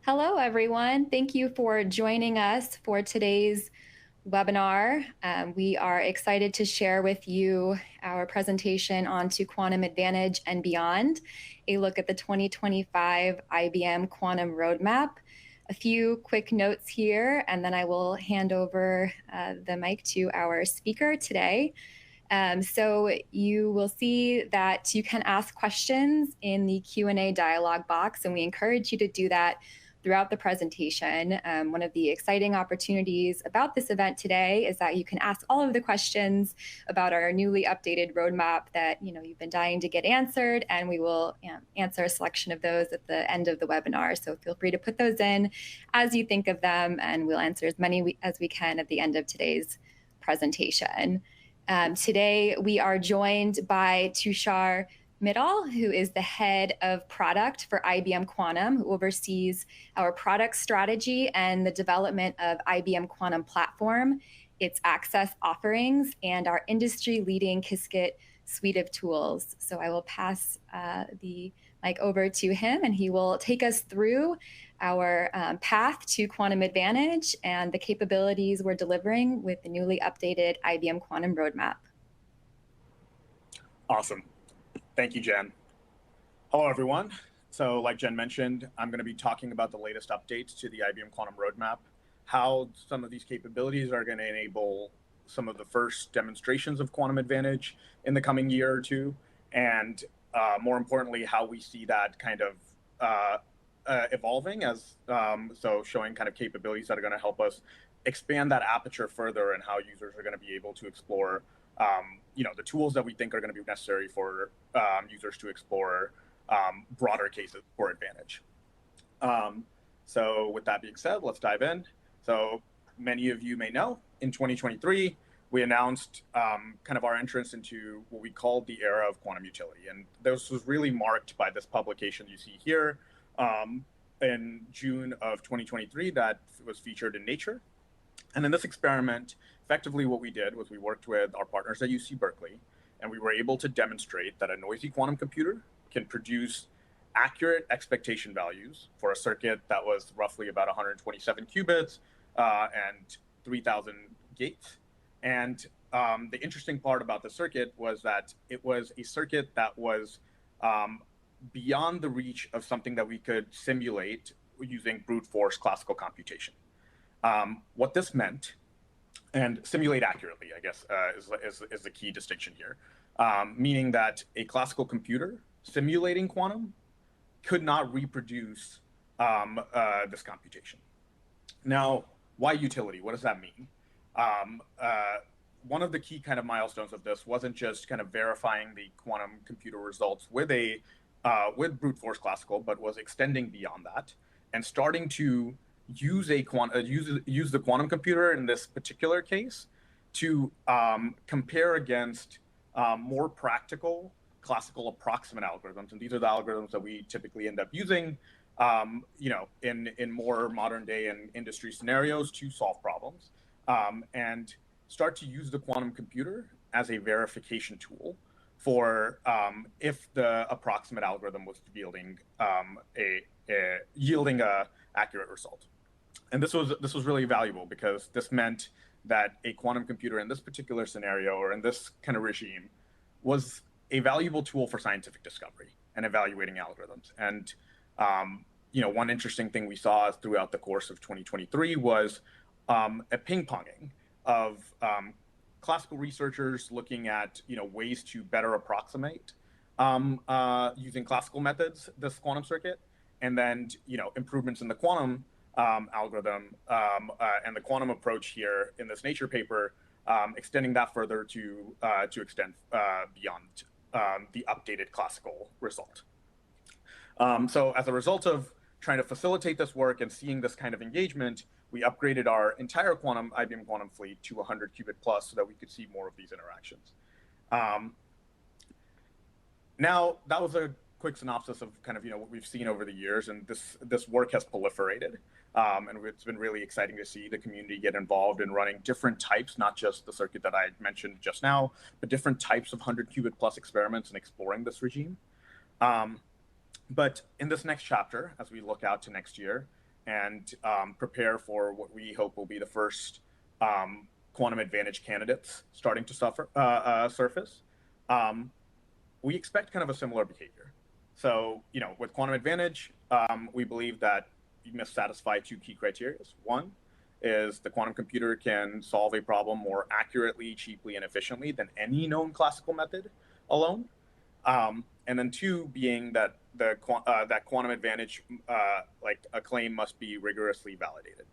Hello, everyone. Thank you for joining us for today's webinar. We are excited to share with you our presentation on to quantum advantage and beyond, a look at the 2025 IBM Quantum Roadmap. A few quick notes here, and then I will hand over the mic to our speaker today. So you will see that you can ask questions in the Q&A dialog box, and we encourage you to do that throughout the presentation. One of the exciting opportunities about this event today is that you can ask all of the questions about our newly updated roadmap that you've been dying to get answered, and we will answer a selection of those at the end of the webinar. So feel free to put those in as you think of them, and we'll answer as many as we can at the end of today's presentation. Today, we are joined by Tushar Mittal, who is the head of product for IBM Quantum, who oversees our product strategy and the development of IBM Quantum Platform, its access offerings, and our industry-leading Qiskit suite of tools. So I will pass the mic over to him, and he will take us through our path to quantum advantage and the capabilities we're delivering with the newly updated IBM Quantum Roadmap. Awesome. Thank you, Jen. Hello, everyone. So like Jen mentioned, I'm going to be talking about the latest updates to the IBM Quantum Roadmap, how some of these capabilities are going to enable some of the first demonstrations of quantum advantage in the coming year or two, and more importantly, how we see that kind of evolving as so showing kind of capabilities that are going to help us expand that aperture further and how users are going to be able to explore the tools that we think are going to be necessary for users to explore broader cases for advantage. So with that being said, let's dive in. So many of you may know, in 2023, we announced kind of our entrance into what we called the era of quantum utility. And this was really marked by this publication you see here in June of 2023 that was featured in Nature. And in this experiment, effectively what we did was we worked with our partners at UC Berkeley, and we were able to demonstrate that a noisy quantum computer can produce accurate expectation values for a circuit that was roughly about 127 qubits and 3,000 gates. And the interesting part about the circuit was that it was a circuit that was beyond the reach of something that we could simulate using brute force classical computation. What this meant, and simulate accurately, I guess, is the key distinction here, meaning that a classical computer simulating quantum could not reproduce this computation. Now, why utility? What does that mean? One of the key kind of milestones of this wasn't just kind of verifying the quantum computer results with brute force classical, but was extending beyond that and starting to use the quantum computer in this particular case to compare against more practical classical approximate algorithms. And these are the algorithms that we typically end up using in more modern day and industry scenarios to solve problems, and start to use the quantum computer as a verification tool for if the approximate algorithm was yielding a accurate result. And this was really valuable because this meant that a quantum computer in this particular scenario or in this kind of regime was a valuable tool for scientific discovery and evaluating algorithms. And one interesting thing we saw throughout the course of 2023 was a ping-ponging of classical researchers looking at ways to better approximate using classical methods this quantum circuit, and then improvements in the quantum algorithm and the quantum approach here in this Nature paper, extending that further to extend beyond the updated classical result. So as a result of trying to facilitate this work and seeing this kind of engagement, we upgraded our entire IBM Quantum fleet to 100 qubit plus so that we could see more of these interactions. Now, that was a quick synopsis of kind of what we've seen over the years, and this work has proliferated, and it's been really exciting to see the community get involved in running different types, not just the circuit that I mentioned just now, but different types of 100 qubit plus experiments and exploring this regime. But in this next chapter, as we look out to next year, and prepare for what we hope will be the first quantum advantage candidates starting to surface, we expect kind of a similar behavior. So, with quantum advantage, we believe that you must satisfy two key criteria. One is the quantum computer can solve a problem more accurately, cheaply, and efficiently than any known classical method alone. And then two being that that quantum advantage, like a claim, must be rigorously validated.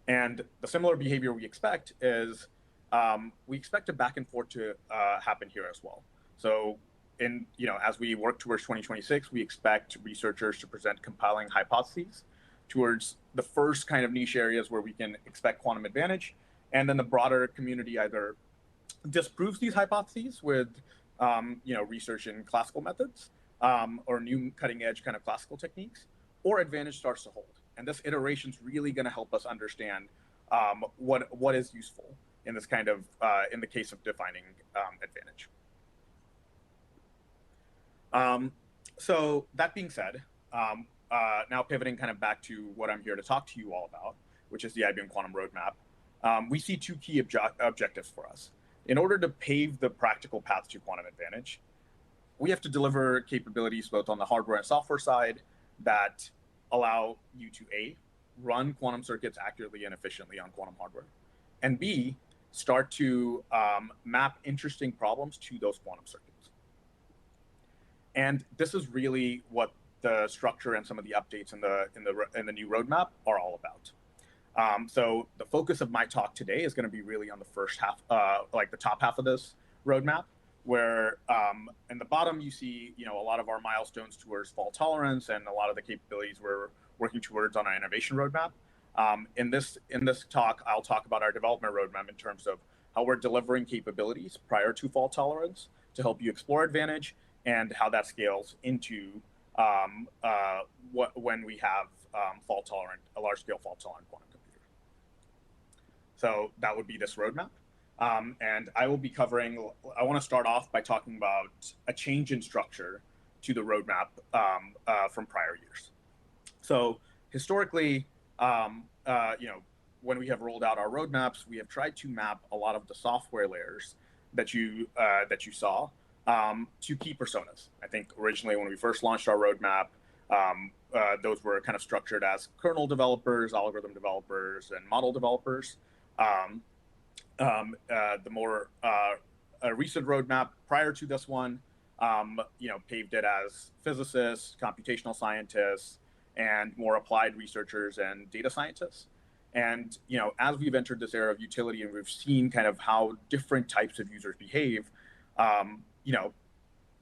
And the similar behavior we expect is we expect a back and forth to happen here as well. So as we work towards 2026, we expect researchers to present compelling hypotheses towards the first kind of niche areas where we can expect quantum advantage. And then the broader community either disproves these hypotheses with research in classical methods or new cutting edge kind of classical techniques, or advantage starts to hold. And this iteration is really going to help us understand what is useful in this kind of in the case of defining advantage. So that being said, now pivoting kind of back to what I'm here to talk to you all about, which is the IBM Quantum Roadmap, we see two key objectives for us. In order to pave the practical path to quantum advantage, we have to deliver capabilities both on the hardware and software side that allow you to A, run quantum circuits accurately and efficiently on quantum hardware, and B, start to map interesting problems to those quantum circuits. And this is really what the structure and some of the updates in the new roadmap are all about. So the focus of my talk today is going to be really on the first half, like the top half of this roadmap, where in the bottom you see a lot of our milestones towards fault tolerance and a lot of the capabilities we're working towards on our innovation roadmap. In this talk, I'll talk about our development roadmap in terms of how we're delivering capabilities prior to fault tolerance to help you explore advantage, and how that scales into when we have a large-scale fault-tolerant quantum computer. So that would be this roadmap. And I will be covering, I want to start off by talking about a change in structure to the roadmap from prior years. So historically, when we have rolled out our roadmaps, we have tried to map a lot of the software layers that you saw to key personas. I think originally when we first launched our roadmap, those were kind of structured as kernel developers, algorithm developers, and model developers. The more recent roadmap prior to this one, paved it as physicists, computational scientists, and more applied researchers and data scientists. And as we've entered this era of utility and we've seen kind of how different types of users behave,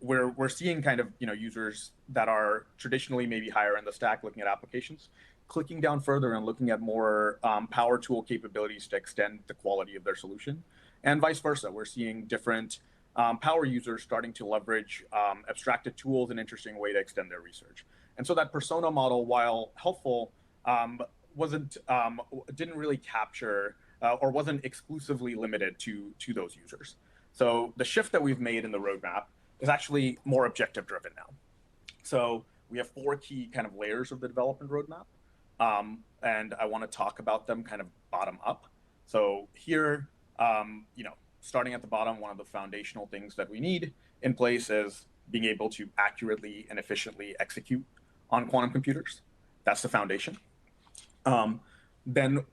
we're seeing kind of users that are traditionally maybe higher in the stack looking at applications, clicking down further and looking at more power tool capabilities to extend the quality of their solution, and vice versa. We're seeing different power users starting to leverage abstracted tools in an interesting way to extend their research. And so that persona model, while helpful, didn't really capture or wasn't exclusively limited to those users. So the shift that we've made in the roadmap is actually more objective driven now. So we have 4 key kind of layers of the development roadmap. And I want to talk about them kind of bottom up. So here, starting at the bottom, one of the foundational things that we need in place is being able to accurately and efficiently execute on quantum computers. That's the foundation. Then,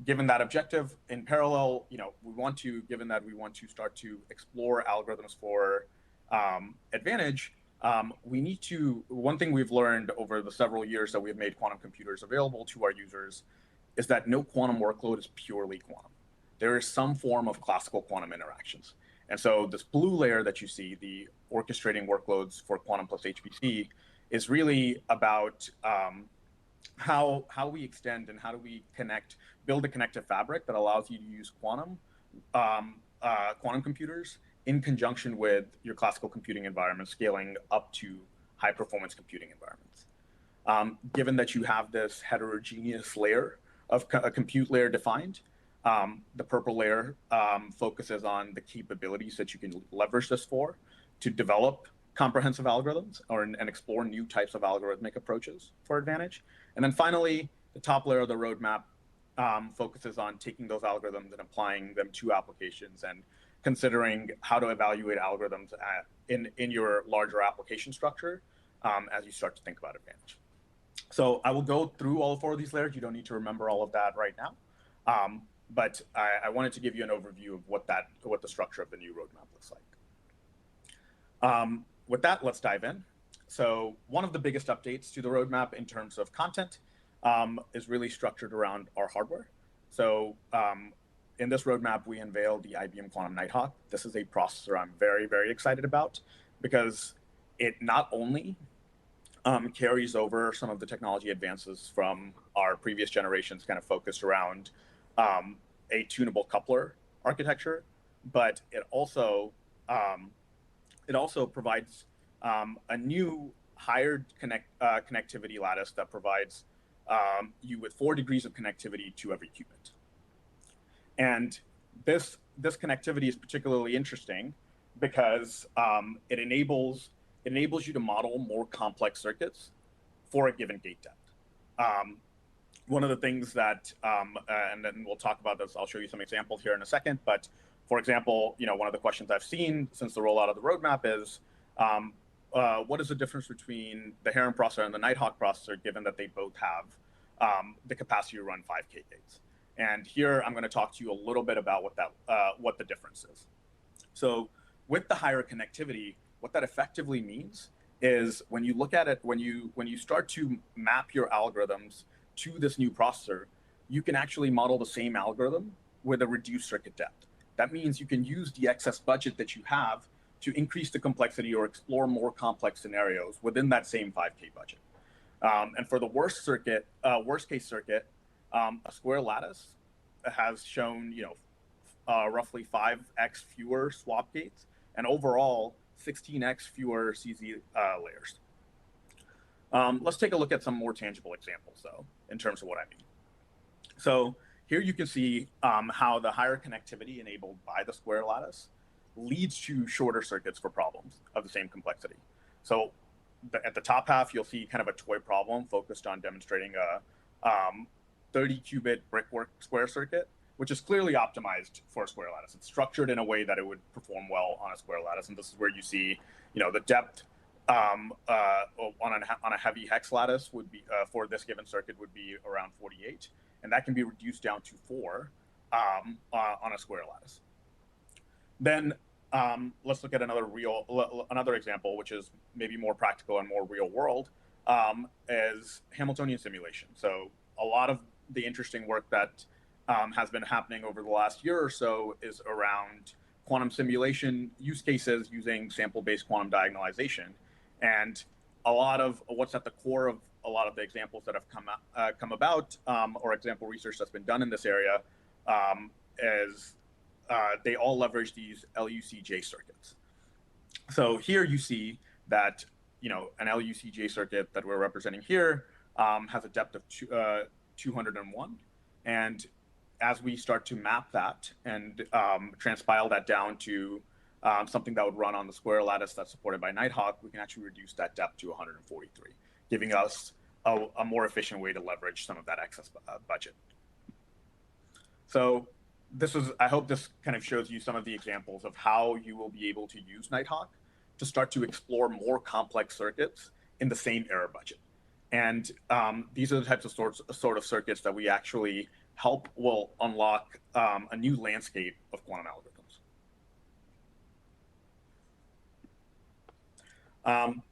given that objective, in parallel, given that we want to start to explore algorithms for advantage, one thing we've learned over the several years that we've made quantum computers available to our users is that no quantum workload is purely quantum. There is some form of classical quantum interactions. And so this blue layer that you see, the orchestrating workloads for quantum plus HPC, is really about how we extend and how do we build a connective fabric that allows you to use quantum computers in conjunction with your classical computing environment, scaling up to high performance computing environments. Given that you have this heterogeneous layer of a compute layer defined, the purple layer focuses on the capabilities that you can leverage this for to develop comprehensive algorithms and explore new types of algorithmic approaches for advantage. And then finally, the top layer of the roadmap focuses on taking those algorithms and applying them to applications and considering how to evaluate algorithms in your larger application structure as you start to think about Advantage. So I will go through all four of these layers. You don't need to remember all of that right now. But I wanted to give you an overview of what the structure of the new roadmap looks like. With that, let's dive in. So one of the biggest updates to the roadmap in terms of content is really structured around our hardware. So in this roadmap, we unveiled the IBM Quantum Nighthawk. This is a processor I'm very, very excited about because it not only carries over some of the technology advances from our previous generations, kind of focused around a tunable coupler architecture, but it also provides a new higher connectivity lattice that provides you with 4 degrees of connectivity to every qubit. And this connectivity is particularly interesting because it enables you to model more complex circuits for a given gate depth. One of the things that, and then we'll talk about this, I'll show you some examples here in a second, but for example, one of the questions I've seen since the rollout of the roadmap is, what is the difference between the Heron processor and the Nighthawk processor, given that they both have the capacity to run 5K gates? And here I'm going to talk to you a little bit about what the difference is. So with the higher connectivity, what that effectively means is when you look at it, when you start to map your algorithms to this new processor, you can actually model the same algorithm with a reduced circuit depth. That means you can use the excess budget that you have to increase the complexity or explore more complex scenarios within that same 5K budget. And for the worst case circuit, a square lattice has shown roughly 5x fewer swap gates, and overall 16x fewer CZ layers. Let's take a look at some more tangible examples, though, in terms of what I mean. So here you can see how the higher connectivity enabled by the square lattice leads to shorter circuits for problems of the same complexity. So at the top half, you'll see kind of a toy problem focused on demonstrating a 30 qubit brickwork square circuit, which is clearly optimized for a square lattice. It's structured in a way that it would perform well on a square lattice. And this is where you see, the depth on a heavy hex lattice would be, for this given circuit, would be around 48. And that can be reduced down to 4 on a square lattice. Then let's look at another example, which is maybe more practical and more real world, is Hamiltonian simulation. So a lot of the interesting work that has been happening over the last year or so is around quantum simulation use cases using sample-based quantum diagonalization. And a lot of what's at the core of a lot of the examples that have come about, or example research that's been done in this area, is they all leverage these LUCJ circuits. So here you see that an LUCJ circuit that we're representing here has a depth of 201, and as we start to map that and transpile that down to something that would run on the square lattice that's supported by Nighthawk, we can actually reduce that depth to 143, giving us a more efficient way to leverage some of that excess budget. So I hope this kind of shows you some of the examples of how you will be able to use Nighthawk to start to explore more complex circuits in the same error budget. And these are the types of sort of circuits that we actually will unlock a new landscape of quantum algorithms.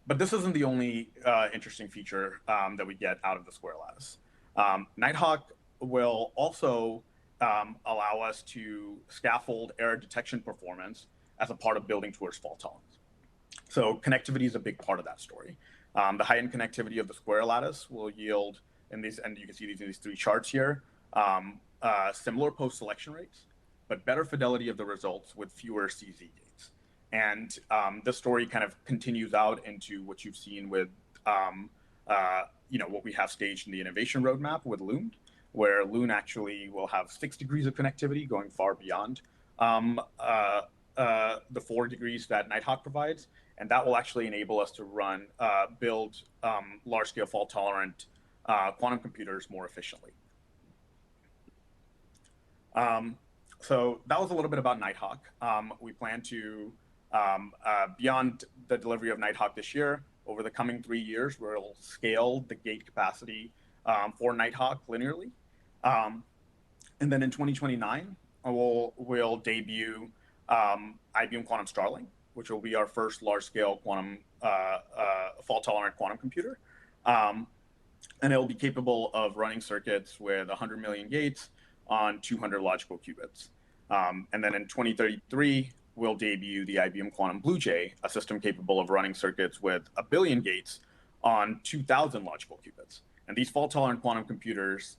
But this isn't the only interesting feature that we get out of the square lattice. Nighthawk will also allow us to scaffold error detection performance as a part of building towards fault tolerance. So connectivity is a big part of that story. The high-end connectivity of the square lattice will yield, and you can see these in these 3 charts here, similar post-selection rates, but better fidelity of the results with fewer CZ gates. And this story kind of continues out into what you've seen with, what we have staged in the innovation roadmap with Loon, where Loon actually will have 6 degrees of connectivity, going far beyond the 4 degrees that Nighthawk provides. And that will actually enable us to build large-scale fault-tolerant quantum computers more efficiently. So that was a little bit about Nighthawk. We plan to, beyond the delivery of Nighthawk this year, over the coming 3 years, we'll scale the gate capacity for Nighthawk linearly. And then in 2029, we'll debut IBM Quantum Starling, which will be our first large-scale quantum fault-tolerant quantum computer. And it'll be capable of running circuits with 100 million gates on 200 logical qubits. And then in 2033, we'll debut the IBM Quantum Blue Jay, a system capable of running circuits with 1 billion gates on 2,000 logical qubits. And these fault-tolerant quantum computers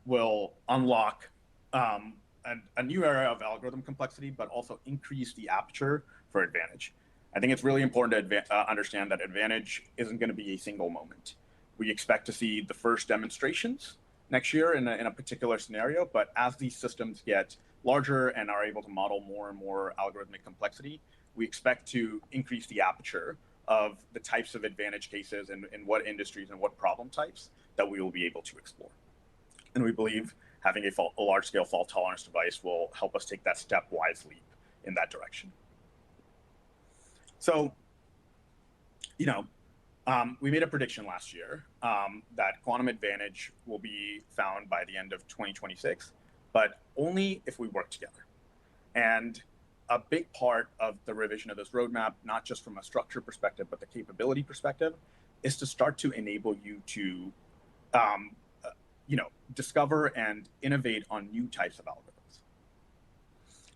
will unlock a new era of algorithm complexity, but also increase the aperture for advantage. I think it's really important to understand that advantage isn't going to be a single moment. We expect to see the first demonstrations next year in a particular scenario, but as these systems get larger and are able to model more and more algorithmic complexity, we expect to increase the aperture of the types of advantage cases and in what industries and what problem types that we will be able to explore. And we believe having a large-scale fault tolerance device will help us take that stepwise leap in that direction. So, we made a prediction last year that quantum advantage will be found by the end of 2026, but only if we work together. And a big part of the revision of this roadmap, not just from a structure perspective, but the capability perspective, is to start to enable you to discover and innovate on new types of algorithms.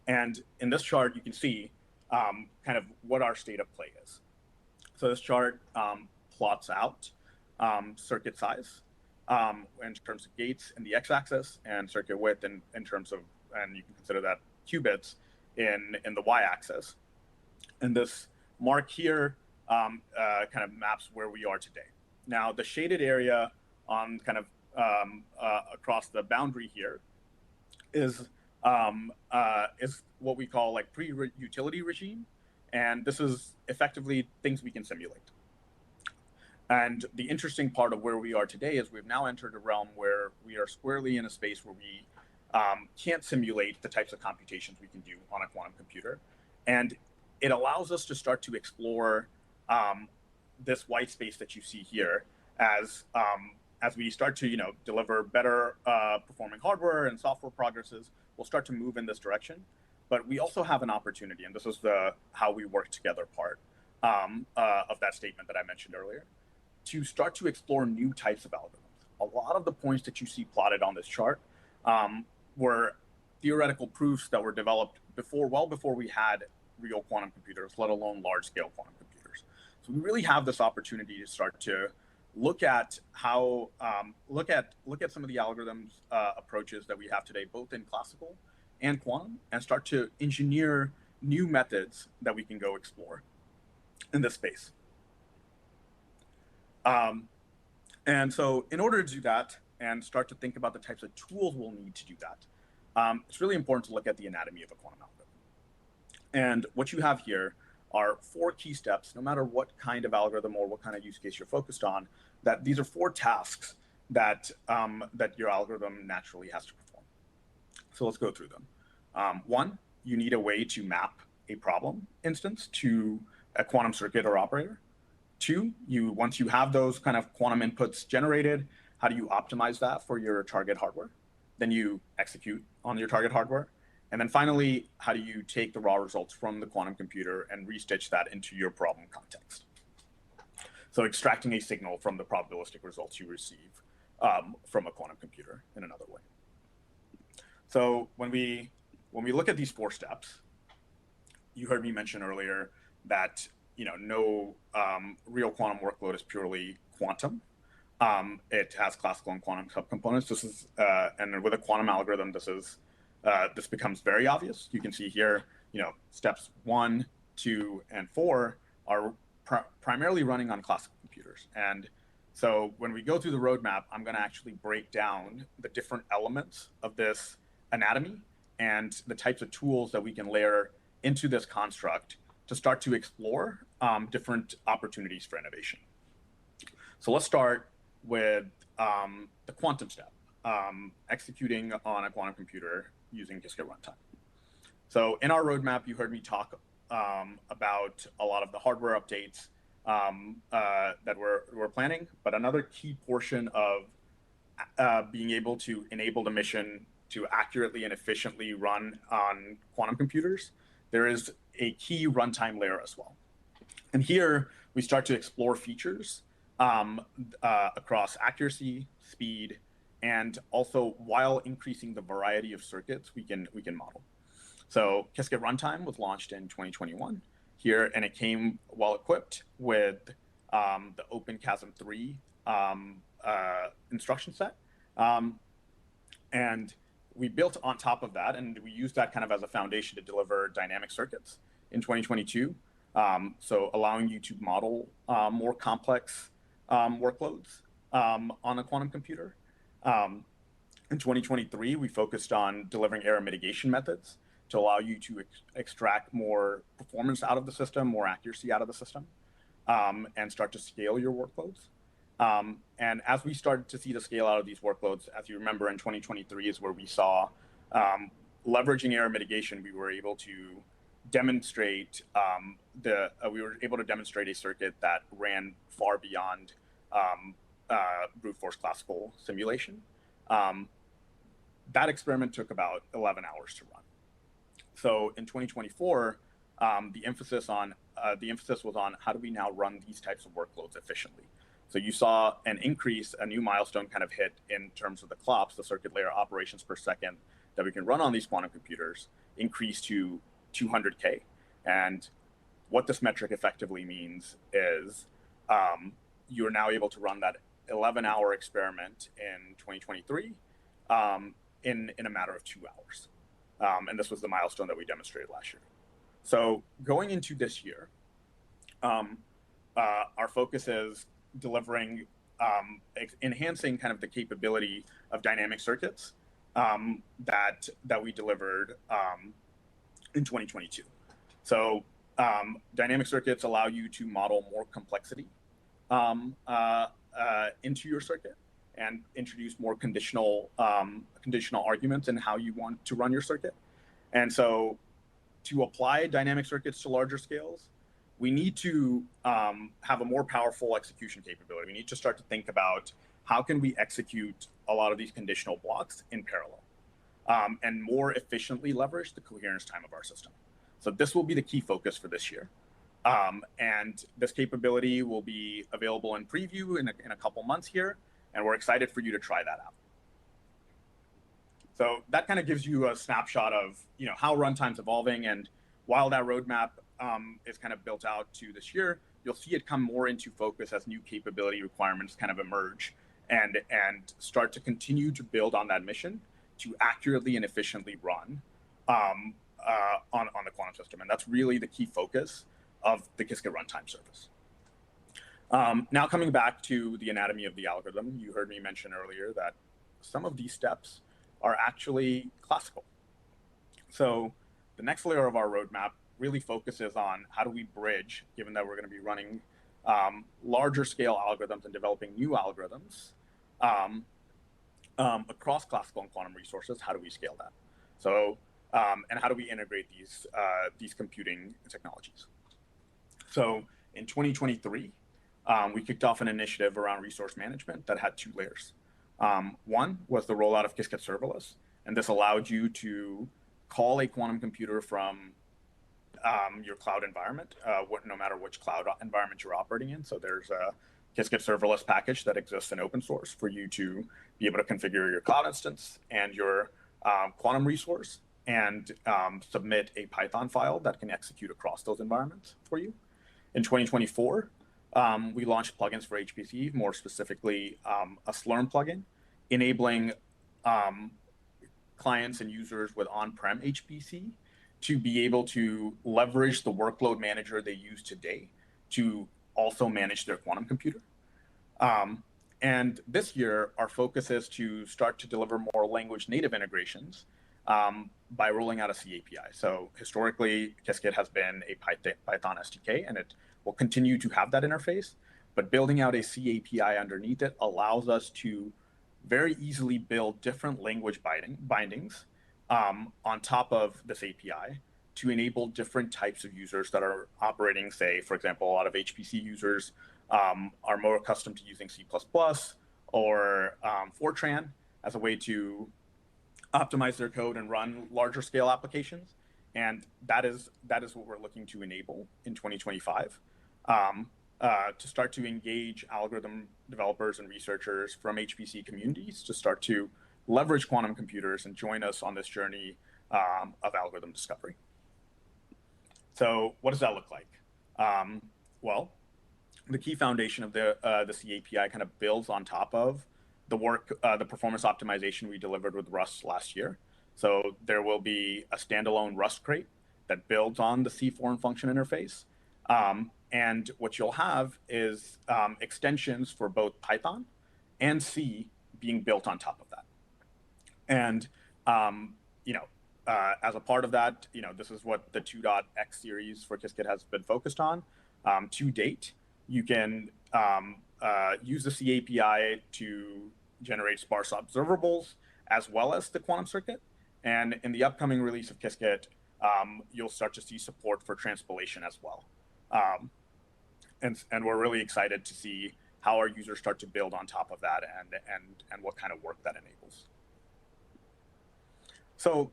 And in this chart, you can see kind of what our state of play is. So this chart plots out circuit size in terms of gates in the x-axis and circuit width in terms of, and you can consider that qubits in the y-axis. And this mark here kind of maps where we are today. Now, the shaded area on kind of across the boundary here is what we call like pre-utility regime. And this is effectively things we can simulate. And the interesting part of where we are today is we've now entered a realm where we are squarely in a space where we can't simulate the types of computations we can do on a quantum computer. And it allows us to start to explore this white space that you see here as we start to deliver better performing hardware and software progresses. We'll start to move in this direction. But we also have an opportunity, and this is the how we work together part of that statement that I mentioned earlier, to start to explore new types of algorithms. A lot of the points that you see plotted on this chart were theoretical proofs that were developed well before we had real quantum computers, let alone large-scale quantum computers. So we really have this opportunity to start to look at how look at some of the algorithms approaches that we have today, both in classical and quantum, and start to engineer new methods that we can go explore in this space. And so in order to do that and start to think about the types of tools we'll need to do that, it's really important to look at the anatomy of a quantum algorithm. And what you have here are 4 key steps, no matter what kind of algorithm or what kind of use case you're focused on, that these are 4 tasks that, that your algorithm naturally has to perform. So let's go through them. 1, you need a way to map a problem instance to a quantum circuit or operator. 2, once you have those kind of quantum inputs generated, how do you optimize that for your target hardware? Then you execute on your target hardware. And then finally, how do you take the raw results from the quantum computer and restitch that into your problem context? So extracting a signal from the probabilistic results you receive from a quantum computer in another way. So when we look at these 4 steps, you heard me mention earlier that no real quantum workload is purely quantum. It has classical and quantum subcomponents. This is and with a quantum algorithm, this becomes very obvious. You can see here, steps 1, 2, and 4 are primarily running on classical computers. And so when we go through the roadmap, I'm going to actually break down the different elements of this anatomy and the types of tools that we can layer into this construct to start to explore different opportunities for innovation. So let's start with the quantum step, executing on a quantum computer using Qiskit runtime. So in our roadmap, you heard me talk about a lot of the hardware updates that we're planning, but another key portion of being able to enable the mission to accurately and efficiently run on quantum computers, there is a key runtime layer as well. And here we start to explore features across accuracy, speed, and also while increasing the variety of circuits we can model. So Qiskit Runtime was launched in 2021 here, and it came well equipped with the OpenQASM3 instruction set. And we built on top of that, and we used that kind of as a foundation to deliver dynamic circuits in 2022. So allowing you to model more complex workloads on a quantum computer. In 2023, we focused on delivering error mitigation methods to allow you to extract more performance out of the system, more accuracy out of the system, and start to scale your workloads. And as we started to see the scale out of these workloads, as you remember, in 2023 is where we saw leveraging error mitigation, we were able to demonstrate a circuit that ran far beyond brute force classical simulation. That experiment took about 11 hours to run. So in 2024, the emphasis was on how do we now run these types of workloads efficiently. So you saw an increase, a new milestone kind of hit in terms of the CLOPS, the circuit layer operations per second that we can run on these quantum computers, increase to 200K. And what this metric effectively means is you're now able to run that 11-hour experiment in 2023 in a matter of 2 hours. And this was the milestone that we demonstrated last year. So going into this year, our focus is delivering, enhancing kind of the capability of dynamic circuits that we delivered in 2022. So dynamic circuits allow you to model more complexity into your circuit and introduce more conditional arguments in how you want to run your circuit. And so to apply dynamic circuits to larger scales, we need to have a more powerful execution capability. We need to start to think about how can we execute a lot of these conditional blocks in parallel and more efficiently leverage the coherence time of our system. So this will be the key focus for this year. And this capability will be available in preview in a couple months here, and we're excited for you to try that out. So that kind of gives you a snapshot of how runtime's evolving, and while that roadmap is kind of built out to this year, you'll see it come more into focus as new capability requirements kind of emerge and start to continue to build on that mission to accurately and efficiently run on the quantum system. And that's really the key focus of the Qiskit runtime service. Now coming back to the anatomy of the algorithm, you heard me mention earlier that some of these steps are actually classical. So the next layer of our roadmap really focuses on how do we bridge, given that we're going to be running larger scale algorithms and developing new algorithms across classical and quantum resources, how do we scale that? So, and how do we integrate these computing technologies? So in 2023, we kicked off an initiative around resource management that had 2 layers. One was the rollout of Qiskit serverless, and this allowed you to call a quantum computer from your cloud environment, no matter which cloud environment you're operating in. So there's a Qiskit serverless package that exists in open source for you to be able to configure your cloud instance and your quantum resource and submit a Python file that can execute across those environments for you. In 2024, we launched plugins for HPC, more specifically a Slurm plugin, enabling clients and users with on-prem HPC to be able to leverage the workload manager they use today to also manage their quantum computer. And this year, our focus is to start to deliver more language native integrations by rolling out a C API. So historically, Qiskit has been a Python SDK, and it will continue to have that interface. but building out a C API underneath it allows us to very easily build different language bindings on top of this API to enable different types of users that are operating, say, for example, a lot of HPC users are more accustomed to using C++ or Fortran as a way to optimize their code and run larger scale applications. And that is what we're looking to enable in 2025, to start to engage algorithm developers and researchers from HPC communities to start to leverage quantum computers and join us on this journey of algorithm discovery. So what does that look like? Well, the key foundation of the C API kind of builds on top of the work, the performance optimization we delivered with Rust last year. So there will be a standalone Rust crate that builds on the C form function interface. And what you'll have is extensions for both Python and C being built on top of that. And as a part of that, this is what the 2.x series for Qiskit has been focused on to date. You can use the C API to generate sparse observables as well as the quantum circuit. And in the upcoming release of Qiskit, you'll start to see support for transpilation as well. And we're really excited to see how our users start to build on top of that and what kind of work that enables. So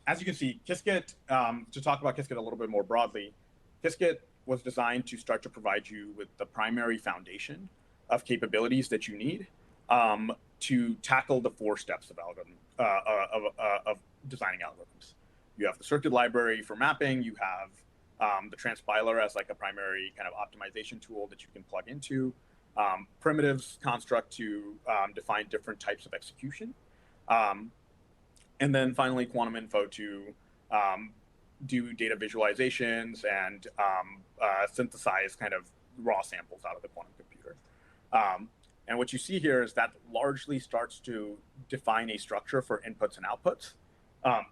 as you can see, Qiskit, to talk about Qiskit a little bit more broadly, Qiskit was designed to start to provide you with the primary foundation of capabilities that you need to tackle the 4 steps of of designing algorithms. You have the circuit library for mapping. You have the transpiler as like a primary kind of optimization tool that you can plug into. Primitives construct to define different types of execution. And then finally, quantum info to do data visualizations and synthesize kind of raw samples out of the quantum computer. And what you see here is that largely starts to define a structure for inputs and outputs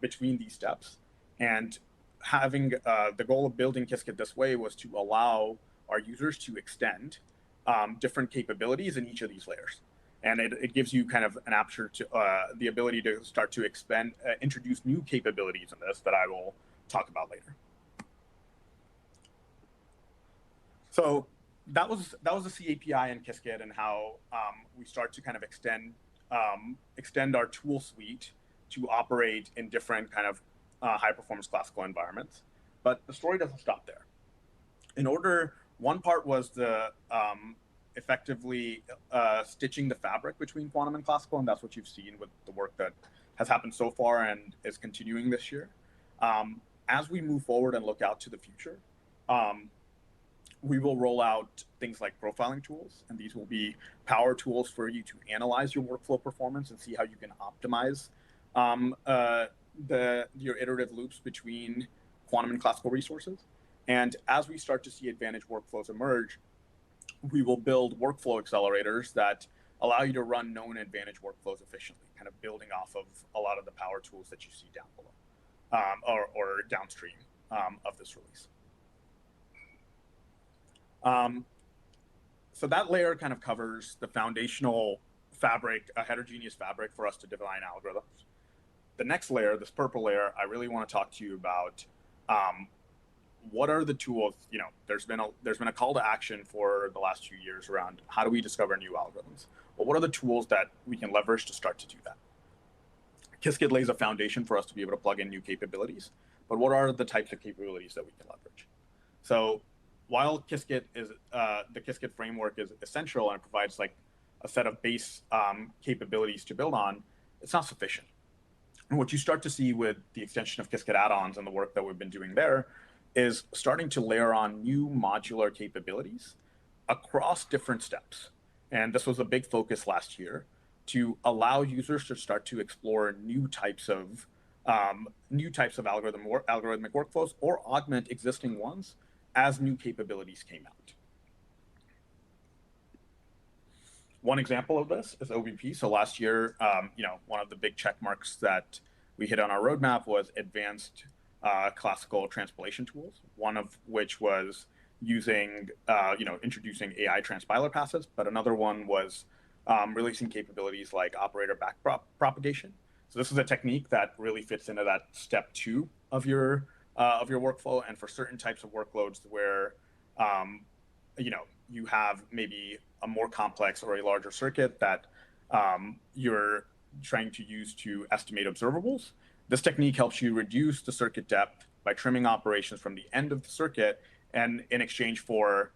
between these steps. And having the goal of building Qiskit this way was to allow our users to extend different capabilities in each of these layers. And it gives you kind of an aperture to the ability to start to introduce new capabilities in this that I will talk about later. So that was the C API in Qiskit and how we start to kind of extend our tool suite to operate in different kind of high performance classical environments. But the story doesn't stop there. One part was the effectively stitching the fabric between quantum and classical, and that's what you've seen with the work that has happened so far and is continuing this year. As we move forward and look out to the future, we will roll out things like profiling tools, and these will be power tools for you to analyze your workflow performance and see how you can optimize your iterative loops between quantum and classical resources. And as we start to see advantage workflows emerge, we will build workflow accelerators that allow you to run known advantage workflows efficiently, kind of building off of a lot of the power tools that you see down below or downstream of this release. So that layer kind of covers the foundational fabric, a heterogeneous fabric for us to define algorithms. The next layer, this purple layer, I really want to talk to you about what are the tools. There's been a call to action for the last few years around how do we discover new algorithms. Well, what are the tools that we can leverage to start to do that? Qiskit lays a foundation for us to be able to plug in new capabilities, but what are the types of capabilities that we can leverage? So while Qiskit is the Qiskit framework is essential and it provides like a set of base capabilities to build on, it's not sufficient. And what you start to see with the extension of Qiskit add-ons and the work that we've been doing there is starting to layer on new modular capabilities across different steps. And this was a big focus last year to allow users to start to explore new types of algorithmic workflows or augment existing ones as new capabilities came out. One example of this is OBP. So last year, one of the big check marks that we hit on our roadmap was advanced classical transpilation tools, one of which was using, introducing AI transpiler passes, but another one was releasing capabilities like operator propagation. So this is a technique that really fits into that step 2 of your workflow, and for certain types of workloads where you have maybe a more complex or a larger circuit that you're trying to use to estimate observables. This technique helps you reduce the circuit depth by trimming operations from the end of the circuit, and in exchange for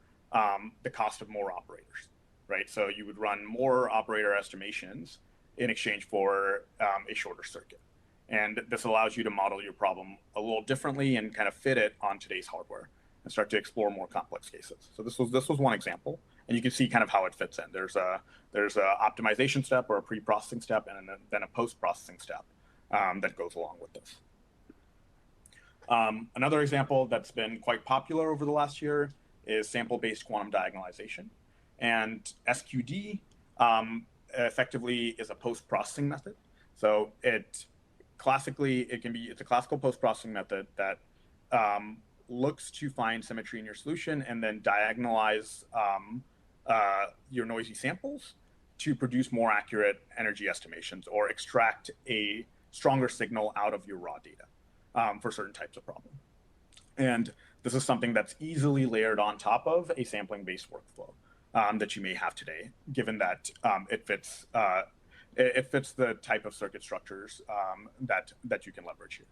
the cost of more operators, right? So you would run more operator estimations in exchange for a shorter circuit. And this allows you to model your problem a little differently and kind of fit it on today's hardware and start to explore more complex cases. So this was one example, and you can see kind of how it fits in. There's a optimization step or a pre-processing step, and then a post-processing step that goes along with this. Another example that's been quite popular over the last year is sample-based quantum diagonalization, and SQD effectively is a post-processing method. So it's a classical post-processing method that looks to find symmetry in your solution and then diagonalize your noisy samples to produce more accurate energy estimations or extract a stronger signal out of your raw data for certain types of problem. And this is something that's easily layered on top of a sampling-based workflow that you may have today, given that it fits the type of circuit structures that you can leverage here.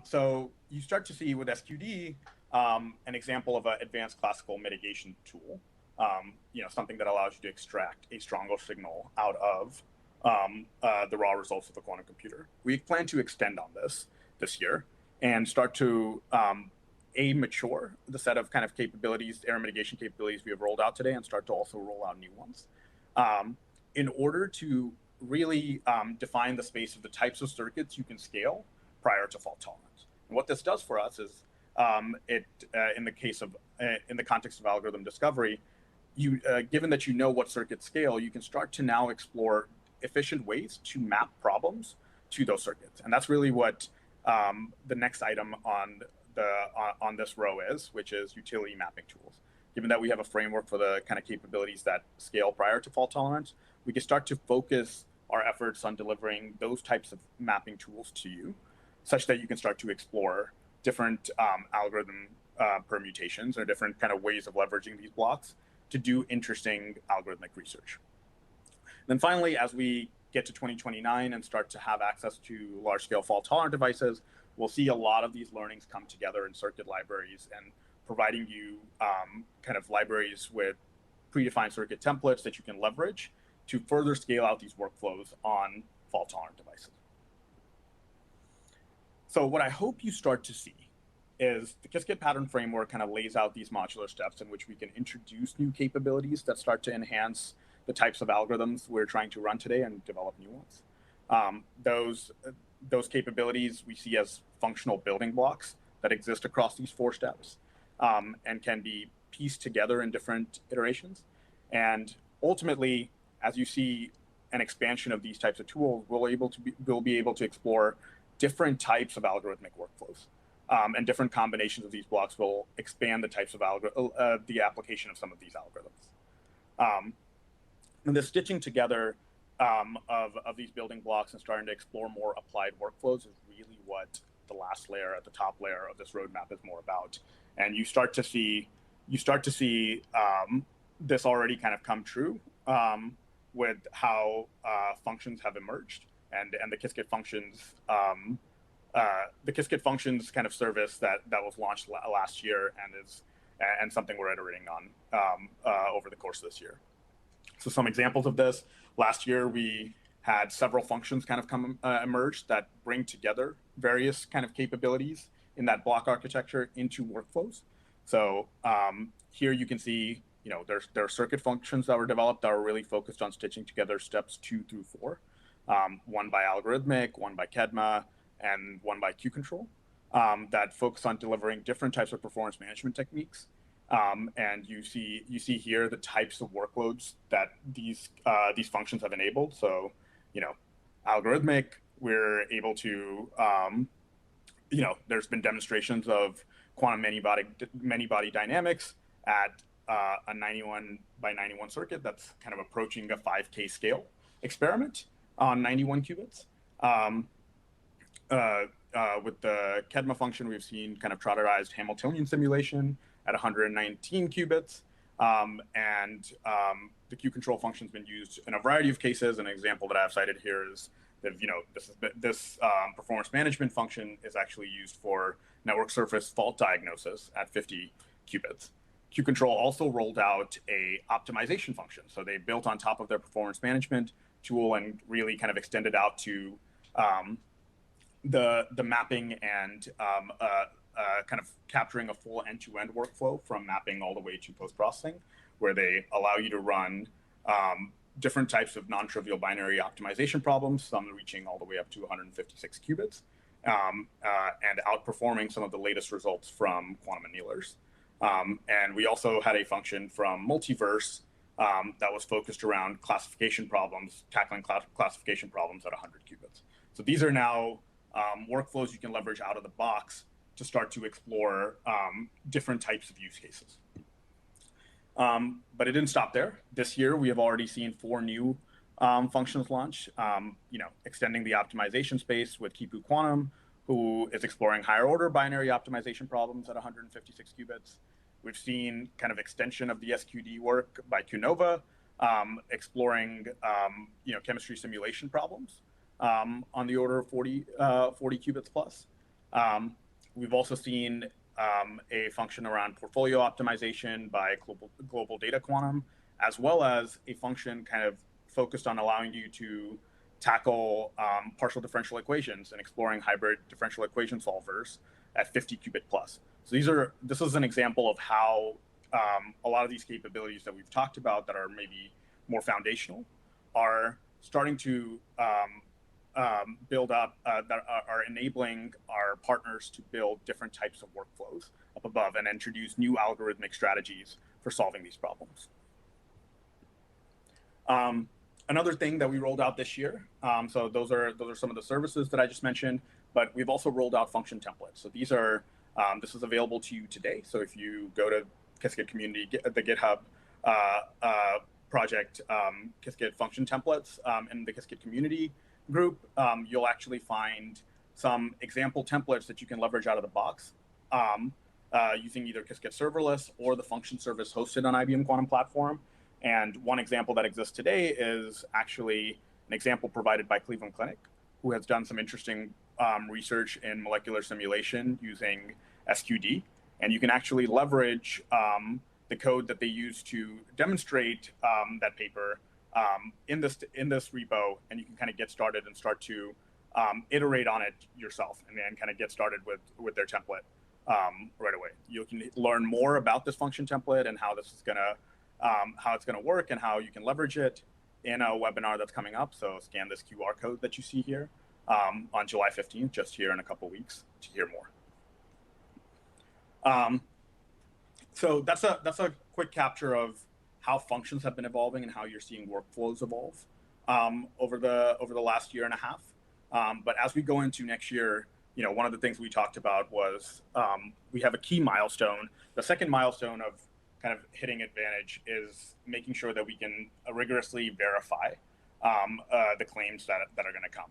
So you start to see with SQD an example of an advanced classical mitigation tool, something that allows you to extract a stronger signal out of the raw results of a quantum computer. We plan to extend on this year and start to mature the set of kind of capabilities, error mitigation capabilities we have rolled out today, and start to also roll out new ones in order to really define the space of the types of circuits you can scale prior to fault tolerance. And what this does for us is, in the context of algorithm discovery, given that you know what circuits scale, you can start to now explore efficient ways to map problems to those circuits. And that's really what the next item on this row is, which is utility mapping tools. Given that we have a framework for the kind of capabilities that scale prior to fault tolerance, we can start to focus our efforts on delivering those types of mapping tools to you, such that you can start to explore different algorithm permutations or different kind of ways of leveraging these blocks to do interesting algorithmic research. Then finally, as we get to 2029 and start to have access to large-scale fault-tolerant devices, we'll see a lot of these learnings come together in circuit libraries and providing you kind of libraries with predefined circuit templates that you can leverage to further scale out these workflows on fault-tolerant devices. So what I hope you start to see is the Qiskit pattern framework kind of lays out these modular steps in which we can introduce new capabilities that start to enhance the types of algorithms we're trying to run today and develop new ones. Those capabilities we see as functional building blocks that exist across these 4 steps and can be pieced together in different iterations. And ultimately, as you see an expansion of these types of tools, we'll be able to explore different types of algorithmic workflows. And different combinations of these blocks will expand the types of the application of some of these algorithms. And the stitching together of these building blocks and starting to explore more applied workflows is really what the last layer at the top layer of this roadmap is more about. And you start to see this already kind of come true with how functions have emerged and the Qiskit Functions. The Qiskit Functions kind of service that was launched last year and something we're iterating on over the course of this year. So some examples of this: last year we had several functions kind of emerge that bring together various kind of capabilities in that block architecture into workflows. So here you can see, there are circuit functions that were developed that are really focused on stitching together steps 2 through 4, one by algorithmic, one by KEDMA, and one by Q-control, that focus on delivering different types of performance management techniques. And you see here the types of workloads that these functions have enabled. So, algorithmic, we're able to, there's been demonstrations of quantum many-body dynamics at a 91 by 91 circuit that's kind of approaching a 5K scale experiment on 91 qubits. With the Kedma function, we've seen kind of trotterized Hamiltonian simulation at 119 qubits. The Q control function has been used in a variety of cases. An example that I've cited here is that, this performance management function is actually used for network surface fault diagnosis at 50 qubits. Q control also rolled out a optimization function. So they built on top of their performance management tool and really kind of extended out to the mapping and kind of capturing a full end-to-end workflow from mapping all the way to post-processing, where they allow you to run different types of non-trivial binary optimization problems, some reaching all the way up to 156 qubits, and outperforming some of the latest results from quantum annealers. And we also had a function from Multiverse that was focused around classification problems, tackling classification problems at 100 qubits. So these are now workflows you can leverage out of the box to start to explore different types of use cases. But it didn't stop there. This year, we have already seen 4 new functions launch, extending the optimization space with Qiskit Quantum, who is exploring higher order binary optimization problems at 156 qubits. We've seen kind of extension of the SQD work by QNOVA, exploring chemistry simulation problems on the order of 40 qubits plus. We've also seen a function around portfolio optimization by Global Data Quantum, as well as a function kind of focused on allowing you to tackle partial differential equations and exploring hybrid differential equation solvers at 50 qubit plus. So this is an example of how a lot of these capabilities that we've talked about that are maybe more foundational are starting to build up, that are enabling our partners to build different types of workflows up above and introduce new algorithmic strategies for solving these problems. Another thing that we rolled out this year, so those are some of the services that I just mentioned, but we've also rolled out function templates. So this is available to you today. So if you go to Qiskit community, the GitHub project, Qiskit function templates in the Qiskit community group, you'll actually find some example templates that you can leverage out of the box using either Qiskit serverless or the function service hosted on IBM Quantum Platform. And one example that exists today is actually an example provided by Cleveland Clinic, who has done some interesting research in molecular simulation using SQD. And you can actually leverage the code that they use to demonstrate that paper in this repo, and you can kind of get started and start to iterate on it yourself, and then kind of get started with their template right away. You can learn more about this function template and how this is how it's gonna work and how you can leverage it in a webinar that's coming up. So scan this QR code that you see here on July 15th, just here in a couple weeks, to hear more. So that's a quick capture of how functions have been evolving and how you're seeing workflows evolve over the last year and a half. But as we go into next year, one of the things we talked about was we have a key milestone. The second milestone of kind of hitting advantage is making sure that we can rigorously verify the claims that are going to come.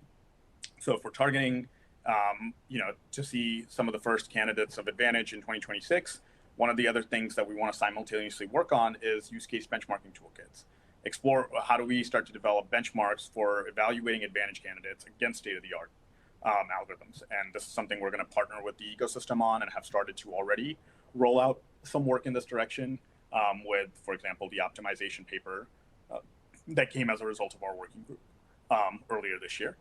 So if we're targeting, to see some of the first candidates of advantage in 2026, one of the other things that we want to simultaneously work on is use case benchmarking toolkits. Explore how do we start to develop benchmarks for evaluating advantage candidates against state-of-the-art algorithms. And this is something we're going to partner with the ecosystem on and have started to already roll out some work in this direction with, for example, the optimization paper that came as a result of our working group earlier this year.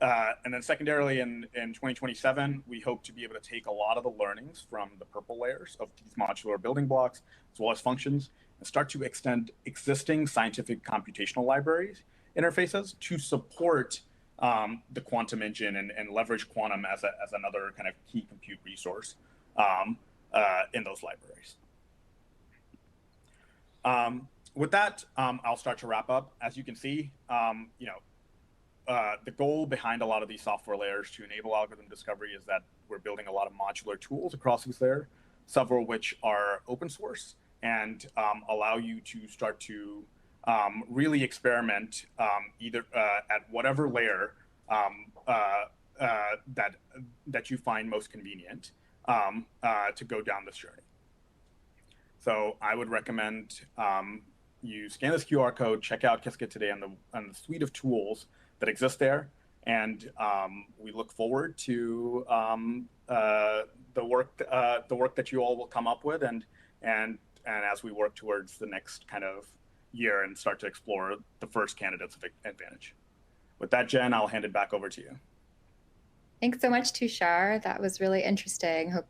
And then secondarily, in 2027, we hope to be able to take a lot of the learnings from the purple layers of these modular building blocks, as well as functions, and start to extend existing scientific computational libraries interfaces to support the quantum engine and leverage quantum as another kind of key compute resource in those libraries. With that, I'll start to wrap up. As you can see, the goal behind a lot of these software layers to enable algorithm discovery is that we're building a lot of modular tools across these layers, several of which are open source and allow you to start to really experiment either at whatever layer that you find most convenient to go down this journey. So I would recommend you scan this QR code, check out Qiskit today on the suite of tools that exist there, and we look forward to the work that you all will come up with, and as we work towards the next kind of year and start to explore the first candidates of advantage. With that, Jen, I'll hand it back over to you. Thanks so much, Tushar. That was really interesting. Hope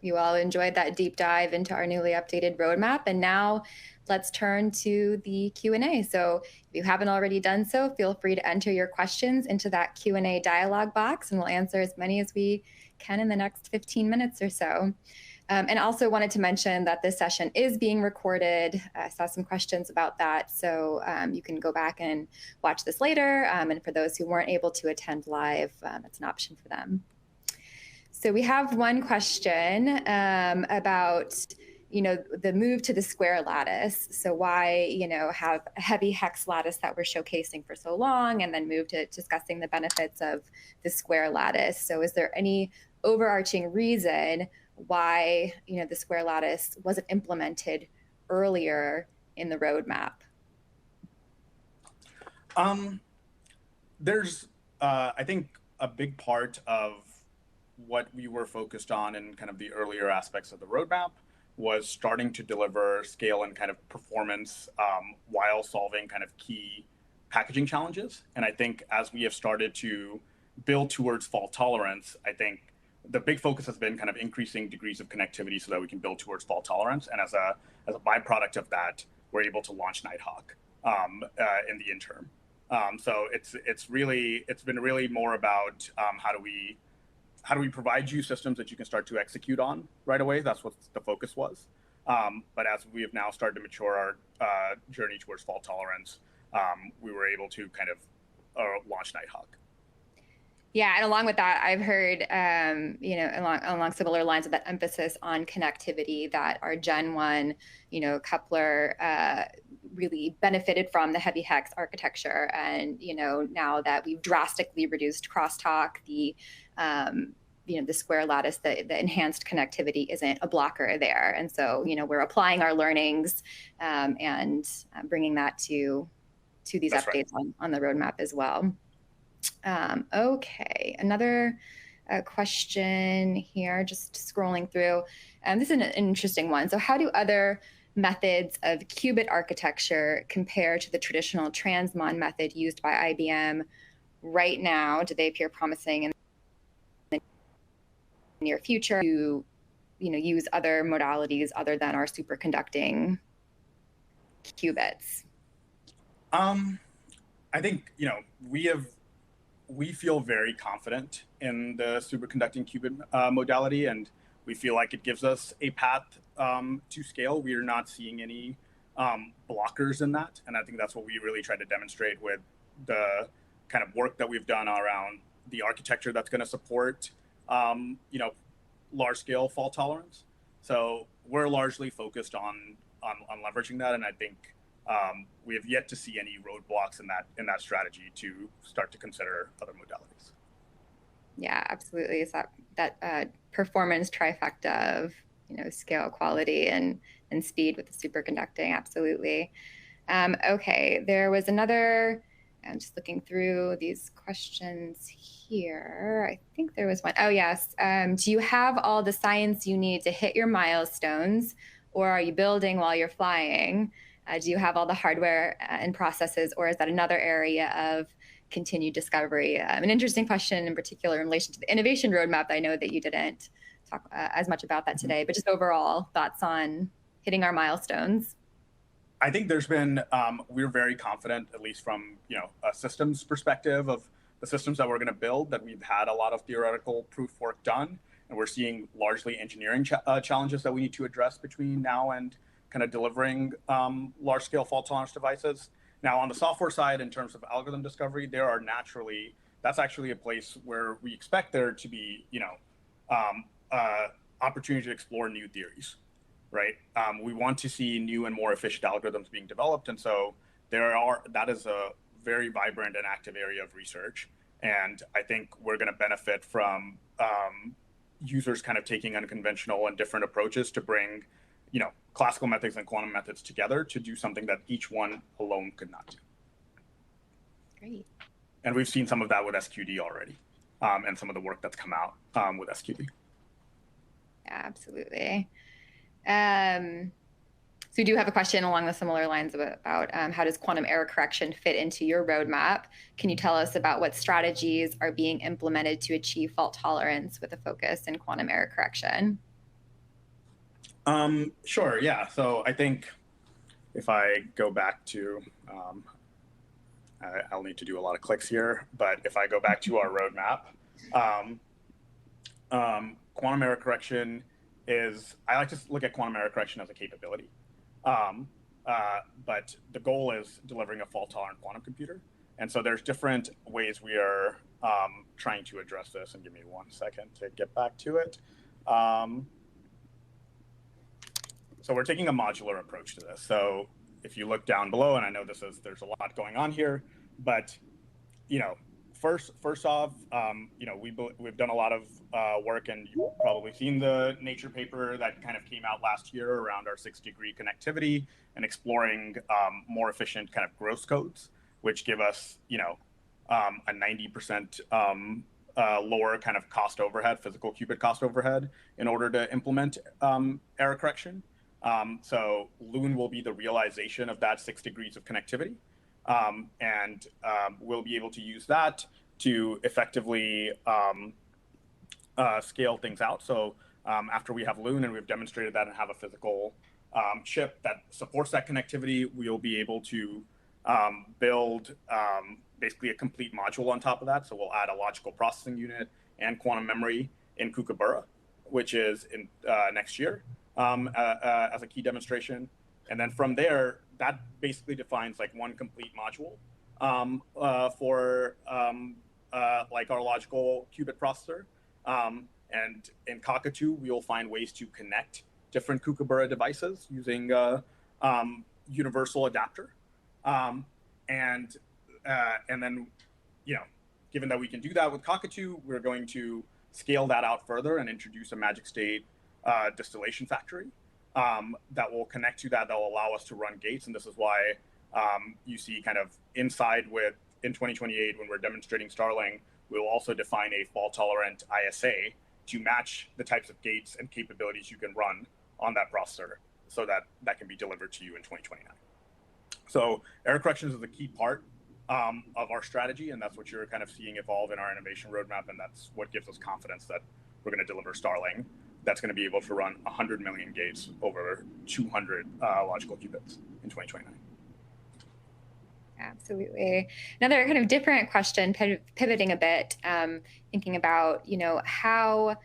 you all enjoyed that deep dive into our newly updated roadmap. And now let's turn to the Q&A. So if you haven't already done so, feel free to enter your questions into that Q&A dialog box, and we'll answer as many as we can in the next 15 minutes or so. And also wanted to mention that this session is being recorded. I saw some questions about that, so you can go back and watch this later. And for those who weren't able to attend live, it's an option for them. So we have one question about, the move to the square lattice. So why, have a heavy hex lattice that we're showcasing for so long, and then move to discussing the benefits of the square lattice. So is there any overarching reason why the square lattice wasn't implemented earlier in the roadmap? There's I think a big part of what we were focused on in kind of the earlier aspects of the roadmap was starting to deliver scale and kind of performance while solving kind of key packaging challenges. And I think as we have started to build towards fault tolerance, I think the big focus has been kind of increasing degrees of connectivity so that we can build towards fault tolerance. And as a byproduct of that, we're able to launch Nighthawk in the interim. So it's been really more about how do we provide you systems that you can start to execute on right away. That's what the focus was. But as we have now started to mature our journey towards fault tolerance, we were able to kind of launch Nighthawk. Yeah, and along with that, I've heard, along similar lines of that emphasis on connectivity, that our Gen 1, coupler really benefited from the heavy hex architecture. And, now that we've drastically reduced crosstalk, the square lattice, the enhanced connectivity isn't a blocker there. And so, we're applying our learnings and bringing that to these That's updates right. on the roadmap as well. Okay, another question here, just scrolling through. This is an interesting one. So how do other methods of qubit architecture compare to the traditional transmon method used by IBM right now? Do they appear promising in the near future to use other modalities other than our superconducting qubits? I think, we feel very confident in the superconducting qubit modality, and we feel like it gives us a path to scale. We are not seeing any blockers in that, and I think that's what we really tried to demonstrate with the kind of work that we've done around the architecture that's going to support, large-scale fault tolerance. So we're largely focused on leveraging that, and I think we have yet to see any roadblocks in that strategy to start to consider other modalities. Yeah, absolutely. It's that performance trifecta of scale, quality, and speed with the superconducting. Absolutely. Okay, there was another. I'm just looking through these questions here. I think there was one. Oh yes. Do you have all the science you need to hit your milestones, or are you building while you're flying? Do you have all the hardware and processes, or is that another area of continued discovery? An interesting question in particular in relation to the innovation roadmap. I know that you didn't talk as much about that today, but just overall thoughts on hitting our milestones. I think there's been, we're very confident, at least from a systems perspective of the systems that we're going to build, that we've had a lot of theoretical proof work done, and we're seeing largely engineering challenges that we need to address between now and kind of delivering large-scale fault tolerance devices. Now, on the software side, in terms of algorithm discovery, that's actually a place where we expect there to be, opportunity to explore new theories, right? We want to see new and more efficient algorithms being developed, and so that is a very vibrant and active area of research. And I think we're going to benefit from users kind of taking unconventional and different approaches to bring, classical methods and quantum methods together to do something that each one alone could not do. Great. And we've seen some of that with SQD already, and some of the work that's come out with SQD. Yeah, absolutely. So we do have a question along the similar lines about how does quantum error correction fit into your roadmap? Can you tell us about what strategies are being implemented to achieve fault tolerance with a focus in quantum error correction? Sure, yeah. So I think if I go back to, I'll need to do a lot of clicks here, but if I go back to our roadmap, quantum error correction I like to look at quantum error correction as a capability. But the goal is delivering a fault-tolerant quantum computer. And so there's different ways we are trying to address this. And give me 1 second to get back to it. So we're taking a modular approach to this. So if you look down below, and I know there's a lot going on here, but first off, we've done a lot of work, and you've probably seen the Nature paper that kind of came out last year around our 6-degree connectivity and exploring more efficient kind of gross codes, which give us, a 90% lower kind of cost overhead, physical qubit cost overhead, in order to implement error correction. So Loon will be the realization of that 6 degrees of connectivity. And we'll be able to use that to effectively scale things out. So after we have Loon and we've demonstrated that and have a physical chip that supports that connectivity, we'll be able to build basically a complete module on top of that. So we'll add a logical processing unit and quantum memory in Kookaburra, which is in next year as a key demonstration. And then from there, that basically defines like one complete module for like our logical qubit processor. And in Cockatoo, we will find ways to connect different Kookaburra devices using universal adapter. And then, given that we can do that with Cockatoo, we're going to scale that out further and introduce a magic state distillation factory that will connect to that will allow us to run gates. And this is why you see kind of in 2028, when we're demonstrating Starling, we'll also define a fault-tolerant ISA to match the types of gates and capabilities you can run on that processor so that can be delivered to you in 2029. So error corrections is a key part of our strategy, and that's what you're kind of seeing evolve in our innovation roadmap, and that's what gives us confidence that we're going to deliver Starling that's going to be able to run 100 million gates over 200 logical qubits in 2029. Absolutely. Another kind of different question, pivoting a bit, thinking about, how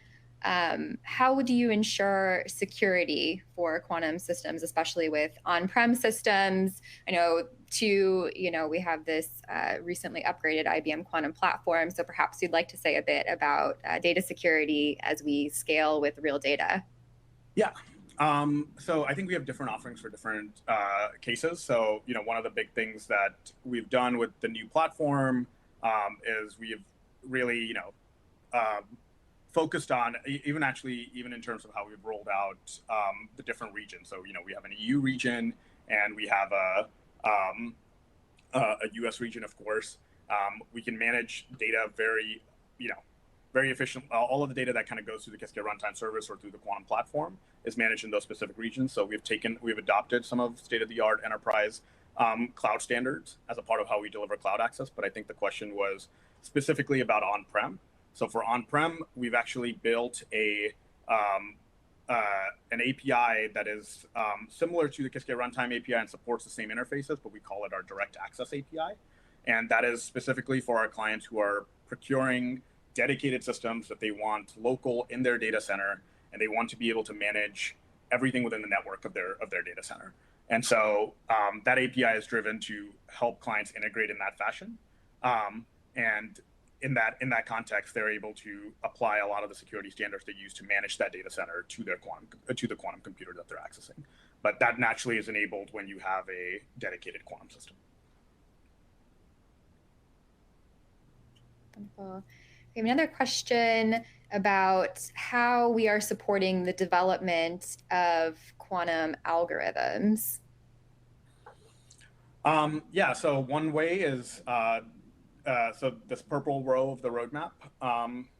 would you ensure security for quantum systems, especially with on-prem systems? I know we have this recently upgraded IBM Quantum Platform, so perhaps you'd like to say a bit about data security as we scale with real data. Yeah. So I think we have different offerings for different cases. So, one of the big things that we've done with the new platform is we've really, focused on even in terms of how we've rolled out the different regions. So, we have an EU region and we have a US region, of course. We can manage data very efficient. All of the data that kind of goes through the Qiskit runtime service or through the quantum platform is managed in those specific regions. So we've adopted some of state-of-the-art enterprise cloud standards as a part of how we deliver cloud access. But I think the question was specifically about on-prem. So for on-prem, we've actually built an API that is similar to the Qiskit runtime API and supports the same interfaces, but we call it our direct access API. And that is specifically for our clients who are procuring dedicated systems that they want local in their data center, and they want to be able to manage everything within the network of their data center. And so that API is driven to help clients integrate in that fashion. And in that context, they're able to apply a lot of the security standards they use to manage that data center to the quantum computer that they're accessing. But that naturally is enabled when you have a dedicated quantum system. Wonderful. We have another question about how we are supporting the development of quantum algorithms. Yeah, so one way is, so this purple row of the roadmap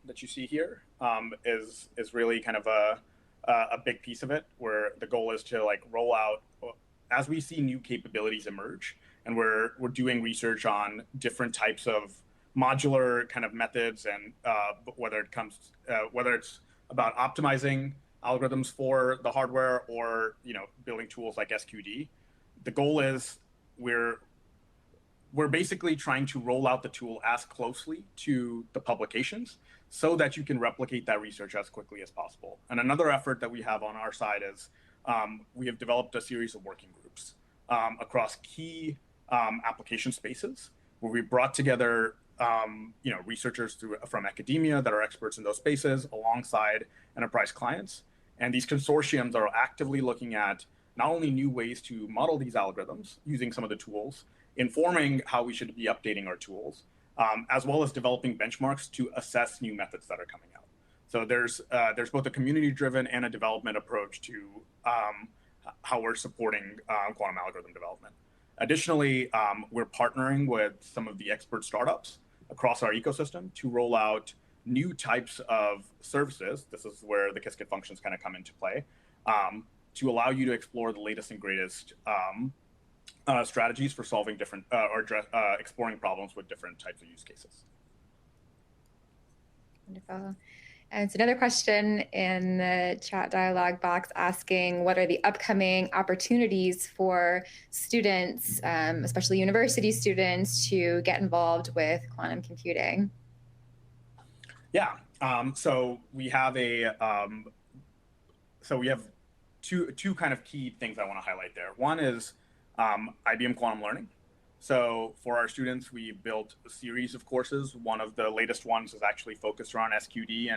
that you see here is really kind of a big piece of it, where the goal is to like roll out as we see new capabilities emerge, and we're doing research on different types of modular kind of methods, and whether it's about optimizing algorithms for the hardware, or building tools like SQD. The goal is we're basically trying to roll out the tool as closely to the publications so that you can replicate that research as quickly as possible. And another effort that we have on our side is we have developed a series of working groups across key application spaces, where we brought together researchers from academia that are experts in those spaces alongside enterprise clients. And these consortiums are actively looking at not only new ways to model these algorithms using some of the tools, informing how we should be updating our tools, as well as developing benchmarks to assess new methods that are coming out. So there's both a community-driven and a development approach to how we're supporting quantum algorithm development. Additionally, we're partnering with some of the expert startups across our ecosystem to roll out new types of services. This is where the Qiskit functions kind of come into play, to allow you to explore the latest and greatest strategies for solving different or exploring problems with different types of use cases. Wonderful. And it's another question in the chat dialog box asking, what are the upcoming opportunities for students, especially university students, to get involved with quantum computing? Yeah, so we have two kind of key things I want to highlight there. One is IBM Quantum Learning. So for our students, we built a series of courses. One of the latest ones is actually focused around SQD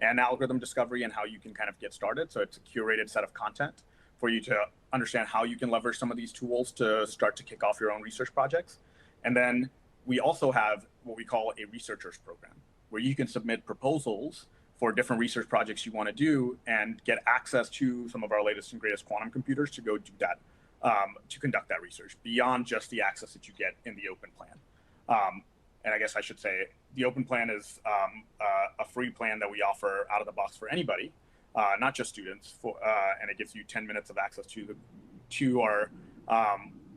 and algorithm discovery and how you can kind of get started. So it's a curated set of content for you to understand how you can leverage some of these tools to start to kick off your own research projects. And then we also have what we call a researchers program, where you can submit proposals for different research projects you want to do and get access to some of our latest and greatest quantum computers to go do that, to conduct that research beyond just the access that you get in the open plan. And I guess I should say the open plan is a free plan that we offer out of the box for anybody, not just students, and it gives you 10 minutes of access to our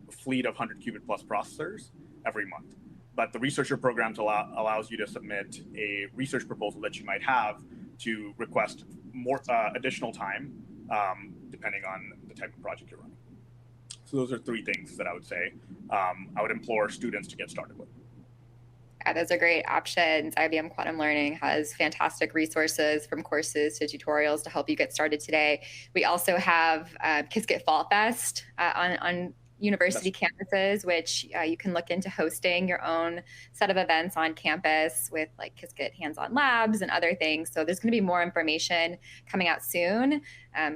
fleet of 100 qubit plus processors every month. But the researcher programs allows you to submit a research proposal that you might have to request more additional time, depending on the type of project you're running. So those are three things that I would say I would implore students to get started with. Yeah, those are great options. IBM Quantum Learning has fantastic resources, from courses to tutorials, to help you get started today. We also have Qiskit Fall Fest on university campuses, which you can look into hosting your own set of events on campus with like Qiskit hands-on labs and other things. So there's going to be more information coming out soon,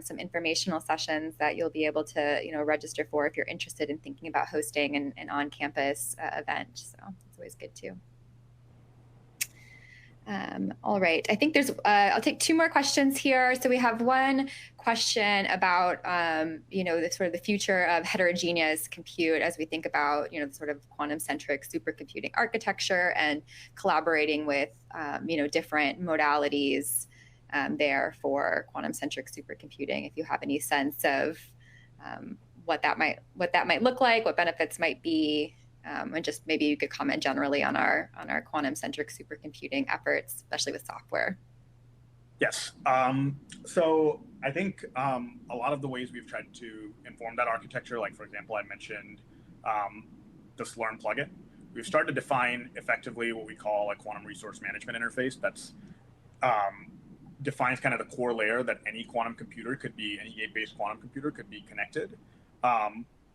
some informational sessions that you'll be able to register for if you're interested in thinking about hosting an on-campus event. So it's always good too. All right, I think I'll take two more questions here. So we have one question about, the future of heterogeneous compute as we think about, the sort of quantum-centric supercomputing architecture and collaborating with, different modalities there for quantum-centric supercomputing. If you have any sense of what that might look like, what benefits might be. And just maybe you could comment generally on our quantum-centric supercomputing efforts, especially with software. Yes. So I think a lot of the ways we've tried to inform that architecture, like for example, I mentioned the Slurm plugin. We've started to define effectively what we call a quantum resource management interface that's defines kind of the core layer that any quantum computer could be, any gate-based quantum computer could be connected.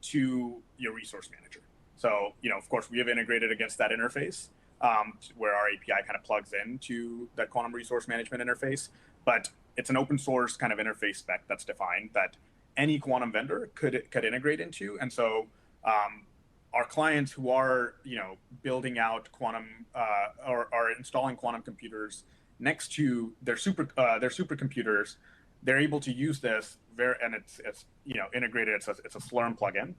to your resource manager. So, of course, we have integrated against that interface where our API kind of plugs into that quantum resource management interface. But it's an open source kind of interface spec that's defined that any quantum vendor could integrate into. And so our clients who are, building out quantum or are installing quantum computers next to their supercomputers, they're able to use this and it's integrated. It's a Slurm plugin,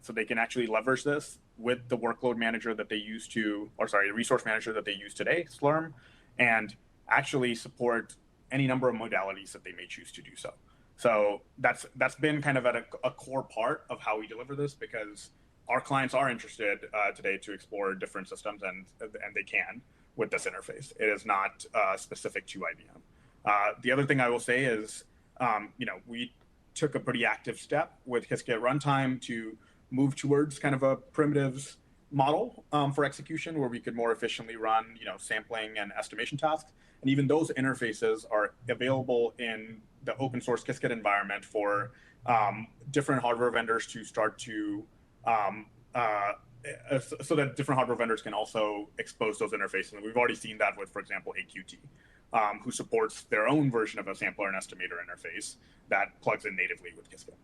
so they can actually leverage this with the workload manager that they use the resource manager that they use today, Slurm, and actually support any number of modalities that they may choose to do so. So that's been kind of at a core part of how we deliver this, because our clients are interested today to explore different systems, and they can with this interface. It is not specific to IBM. The other thing I will say is, we took a pretty active step with Qiskit runtime to move towards kind of a primitives model for execution, where we could more efficiently run, sampling and estimation tasks. And even those interfaces are available in the open source Qiskit environment for different hardware vendors to start to, so that different hardware vendors can also expose those interfaces. And we've already seen that with, for example, AQT, who supports their own version of a sampler and estimator interface that plugs in natively with Qiskit.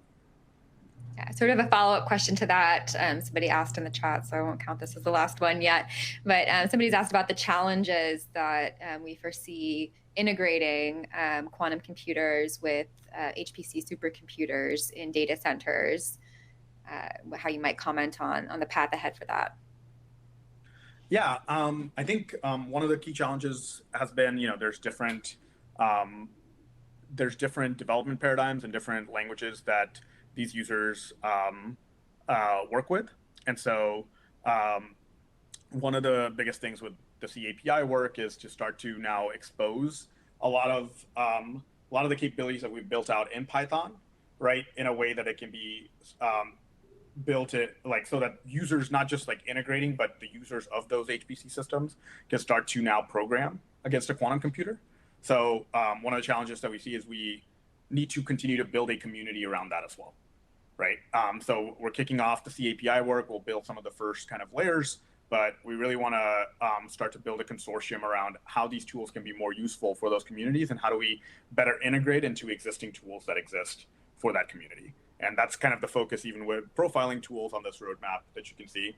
Yeah, sort of a follow-up question to that. Somebody asked in the chat, so I won't count this as the last one yet, but somebody's asked about the challenges that we foresee integrating quantum computers with HPC supercomputers in data centers, how you might comment on the path ahead for that. Yeah, I think one of the key challenges has been, there's different development paradigms and different languages that these users work with. And so one of the biggest things with the CAPI work is to start to now expose a lot of the capabilities that we've built out in Python, right, in a way that it can be built it so that users, not just integrating, but the users of those HPC systems can start to now program against a quantum computer. So one of the challenges that we see is we need to continue to build a community around that as well, right? So we're kicking off the CAPI work. We'll build some of the first kind of layers, but we really want to start to build a consortium around how these tools can be more useful for those communities, and how do we better integrate into existing tools that exist for that community. And that's kind of the focus, even with profiling tools on this roadmap that you can see,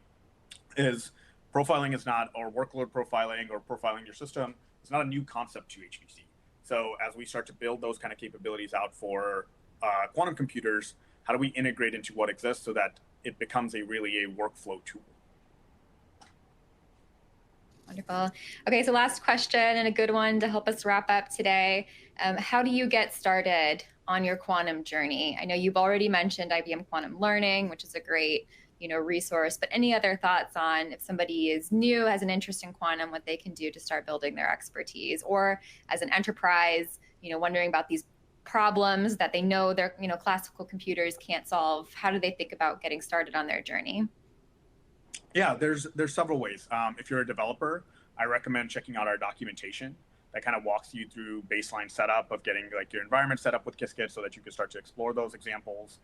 is profiling is not, or workload profiling or profiling your system, it's not a new concept to HPC. So as we start to build those kind of capabilities out for quantum computers, how do we integrate into what exists so that it becomes really a workflow tool? Wonderful. Okay, so last question, and a good one to help us wrap up today. How do you get started on your quantum journey? I know you've already mentioned IBM Quantum Learning, which is a great resource, but any other thoughts on if somebody is new, has an interest in quantum, what they can do to start building their expertise, or as an enterprise, wondering about these problems that they know their classical computers can't solve? How do they think about getting started on their journey? Yeah, there's several ways. If you're a developer, I recommend checking out our documentation that kind of walks you through baseline setup of getting your environment set up with Qiskit so that you can start to explore those examples.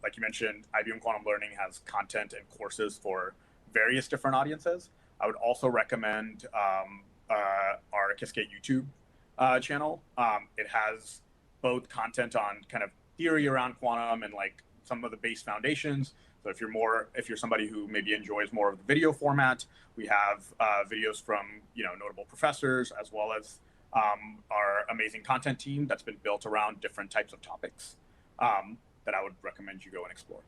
Like you mentioned, IBM Quantum Learning has content and courses for various different audiences. I would also recommend our Qiskit YouTube channel. It has both content on kind of theory around quantum and some of the base foundations. So if you're somebody who maybe enjoys more of the video format, we have videos from notable professors, as well as our amazing content team that's been built around different types of topics that I would recommend you go and explore.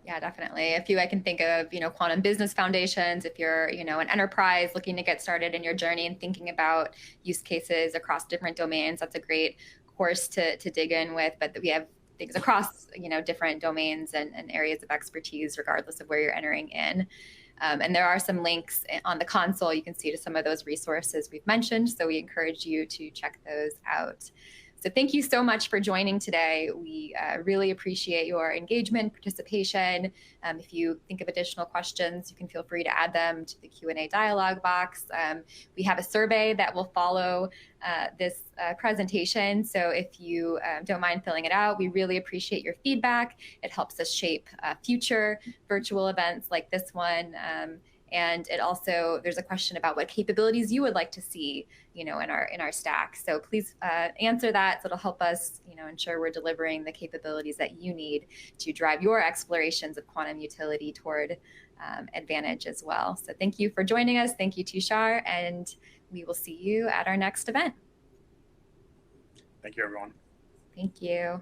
Yeah, definitely. A few I can think of, quantum business foundations. If you're, an enterprise looking to get started in your journey and thinking about use cases across different domains, that's a great course to dig in with. But we have things across, different domains and areas of expertise, regardless of where you're entering in. And there are some links on the console you can see to some of those resources we've mentioned. So we encourage you to check those out. So thank you so much for joining today. We really appreciate your engagement, participation. If you think of additional questions, you can feel free to add them to the Q&A dialog box. We have a survey that will follow this presentation. So if you don't mind filling it out, we really appreciate your feedback. It helps us shape future virtual events like this one. And it also, there's a question about what capabilities you would like to see, in our stack. So please answer that. So it'll help us, ensure we're delivering the capabilities that you need to drive your explorations of quantum utility toward advantage as well. So thank you for joining us. Thank you, Tushar, and we will see you at our next event. Thank you, everyone. Thank you.